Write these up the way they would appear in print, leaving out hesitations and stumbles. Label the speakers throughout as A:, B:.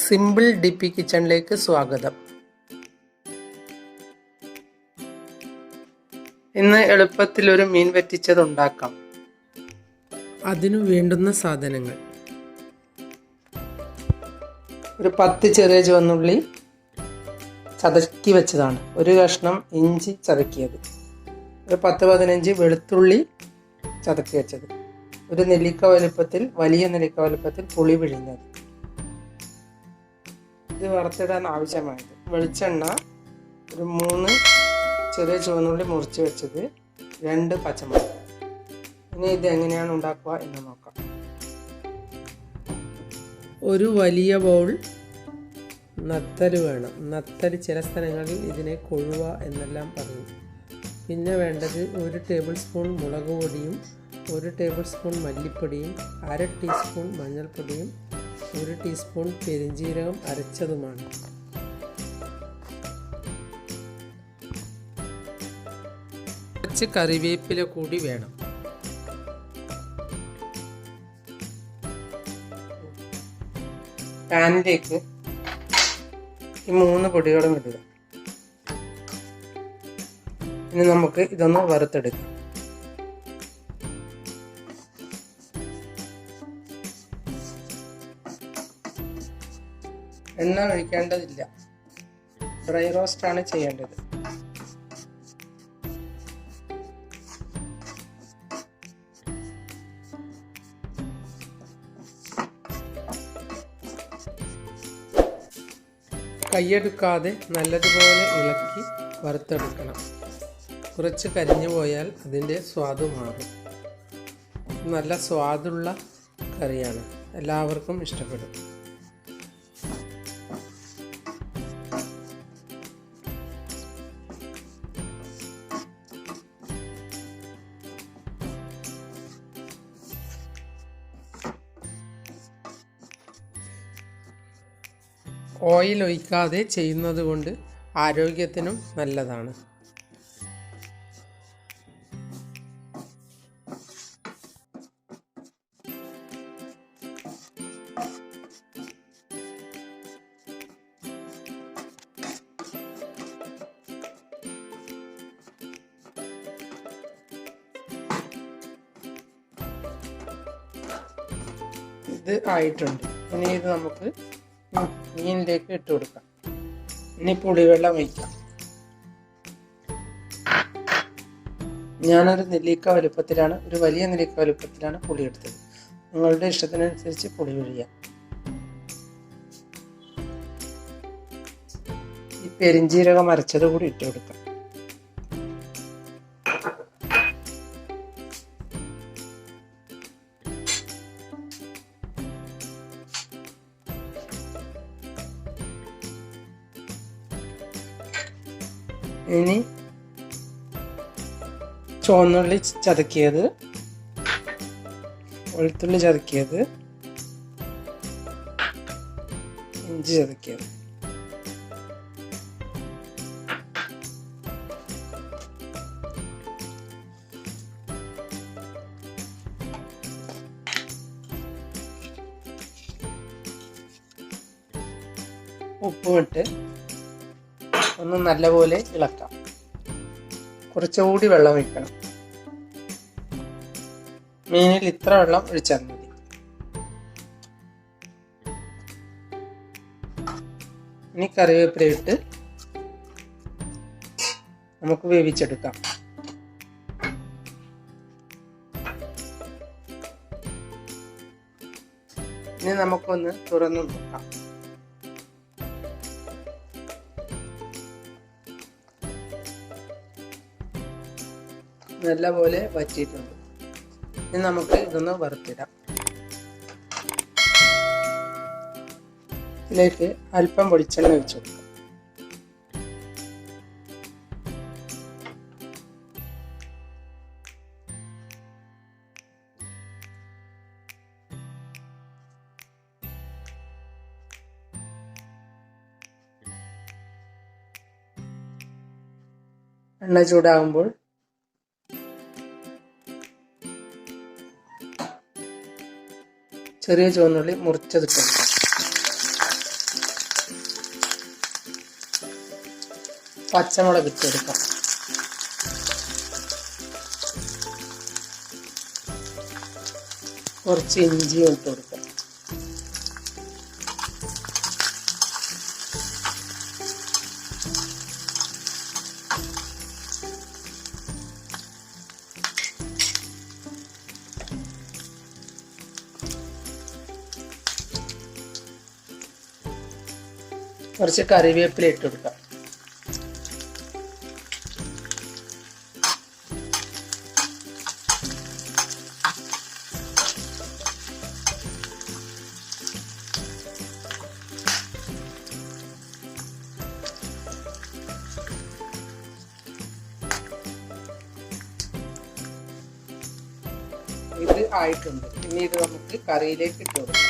A: Simple ഡിപ്പി കിച്ചണിലേക്ക് സ്വാഗതം. ഇന്ന് എളുപ്പത്തിൽ ഒരു മീൻ വറ്റിച്ചത് ഉണ്ടാക്കാം. അതിനു വേണ്ടുന്ന സാധനങ്ങൾ: ഒരു 10 ചെറിയ ചുവന്നുള്ളി ചതക്കി വെച്ചതാണ്, ഒരു കഷ്ണം ഇഞ്ചി ചതക്കിയത്, ഒരു 10-15 വെളുത്തുള്ളി ചതക്കി വെച്ചത്, ഒരു നെല്ലിക്ക വലുപ്പത്തിൽ വലിയ നെല്ലിക്ക വലുപ്പത്തിൽ പുളി പിഴിഞ്ഞത്. ഇത് വറുത്തിടാൻ ആവശ്യമായത്: വെളിച്ചെണ്ണ, ഒരു 3 ചെറിയ ചുവന്നുള്ളി മുറിച്ച് വെച്ചത്, 2 പച്ചമുളക്. ഇനി ഇത് എങ്ങനെയാണ് ഉണ്ടാക്കുക എന്ന് നോക്കാം. ഒരു വലിയ ബൗൾ നത്തല് വേണം. നത്തല് ചില സ്ഥലങ്ങളിൽ ഇതിനെ കൊഴുവ എന്നെല്ലാം പറയും. പിന്നെ വേണ്ടത് 1 ടേബിൾ സ്പൂൺ മുളക് പൊടിയും 1 ടേബിൾ സ്പൂൺ മല്ലിപ്പൊടിയും 1/2 ടീസ്പൂൺ മഞ്ഞൾപ്പൊടിയും 1 ടീസ്പൂൺ പെരിഞ്ജീരകം അരച്ചതുമാണ്. കുറച്ച് കറിവേപ്പില കൂടി വേണം. പാനിലേക്ക് ഈ 3 പൊടികളും ഇടുക. ഇനി നമുക്ക് ഇതൊന്ന് വറുത്തെടുക്കാം. എണ്ണ ഒഴിക്കേണ്ടതില്ല, ഡ്രൈ റോസ്റ്റ് ആണ് ചെയ്യേണ്ടത്. കൈയെടുക്കാതെ നല്ലതുപോലെ ഇളക്കി വറുത്തെടുക്കണം. കുറച്ച് കരിഞ്ഞു പോയാൽ അതിൻ്റെ സ്വാദ് മാറും. നല്ല സ്വാദുള്ള കറിയാണ്, എല്ലാവർക്കും ഇഷ്ടപ്പെടും. ഓയിൽ ഒഴിക്കാതെ ചെയ്യുന്നത് കൊണ്ട് ആരോഗ്യത്തിനും നല്ലതാണ്. ഇത് ആയിട്ടുണ്ട്. ഇനി ഇത് നമുക്ക് മീനിലേക്ക് ഇട്ട് കൊടുക്കാം. ഇനി പുളിവെള്ളം ഒഴിക്കാം. ഞാനൊരു നെല്ലിക്ക വലുപ്പത്തിലാണ്, ഒരു വലിയ നെല്ലിക്ക വലുപ്പത്തിലാണ് പുളി എടുത്തത്. നിങ്ങളുടെ ഇഷ്ടത്തിനനുസരിച്ച് പുളി ഒഴിയാം. ഈ പെരിഞ്ജീരകം അരച്ചത് കൂടി ഇട്ട് കൊടുക്കാം. ഇനി ചുവന്നുള്ളി ചതക്കിയത്, വെളുത്തുള്ളി ചതക്കിയത്, ഇഞ്ചി ചതക്കിയത്, ഉപ്പുമിട്ട് ഒന്ന് നല്ലപോലെ ഇളക്കാം. കുറച്ചുകൂടി വെള്ളം ഒഴിക്കണം. മീനിൽ ഇത്ര വെള്ളം ഒഴിച്ചാൽ മതി. ഇനി കറിവേപ്പില ഇട്ട് നമുക്ക് വേവിച്ചെടുക്കാം. ഇനി നമുക്കൊന്ന് തുറന്നു നോക്കാം. നല്ലപോലെ വറ്റിയിട്ടുണ്ട്. ഇനി നമുക്ക് ഇതൊന്ന് വറുത്തിടാം. ഇതിലേക്ക് അല്പം വെളിച്ചെണ്ണ ഒഴിച്ചു കൊടുക്കാം. എണ്ണ ചൂടാകുമ്പോൾ ചെറിയ ചുവന്നുള്ളി മുറിച്ചതിട്ട് കൊടുക്കാം. പച്ചമുളക് ഇട്ട് കൊടുക്കാം. കുറച്ച് ഇഞ്ചിയും ഇട്ട് കൊടുക്കാം. കുറച്ച് കറിവേപ്പില ഇട്ട് കൊടുക്കാം. ഇത് ആയിട്ടുണ്ട്. ഇനി ഇത് നമുക്ക് കറിയിലേക്ക് ഇട്ട് കൊടുക്കാം.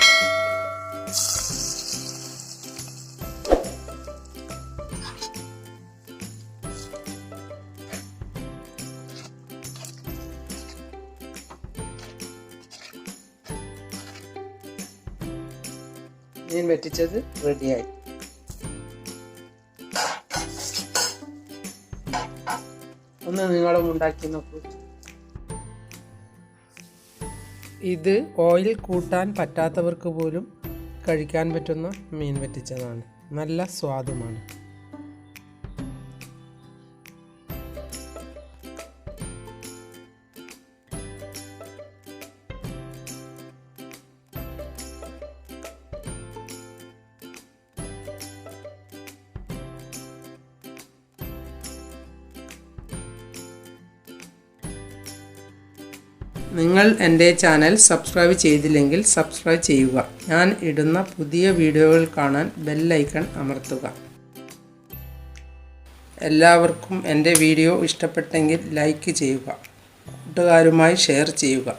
A: മീൻ വറ്റിച്ചത് റെഡിയായി. ഒന്ന് നിങ്ങളും ഉണ്ടാക്കി നോക്കൂ. ഇത് ഓയിൽ കൂട്ടാൻ പറ്റാത്തവർക്ക് പോലും കഴിക്കാൻ പറ്റുന്ന മീൻ വറ്റിച്ചതാണ്. നല്ല സ്വാദുമാണ്. നിങ്ങൾ എൻ്റെ ചാനൽ സബ്സ്ക്രൈബ് ചെയ്തില്ലെങ്കിൽ സബ്സ്ക്രൈബ് ചെയ്യുക. ഞാൻ ഇടുന്ന പുതിയ വീഡിയോകൾ കാണാൻ ബെൽ ഐക്കൺ അമർത്തുക. എല്ലാവർക്കും എൻ്റെ വീഡിയോ ഇഷ്ടപ്പെട്ടെങ്കിൽ ലൈക്ക് ചെയ്യുക. കൂട്ടുകാരുമായി ഷെയർ ചെയ്യുക.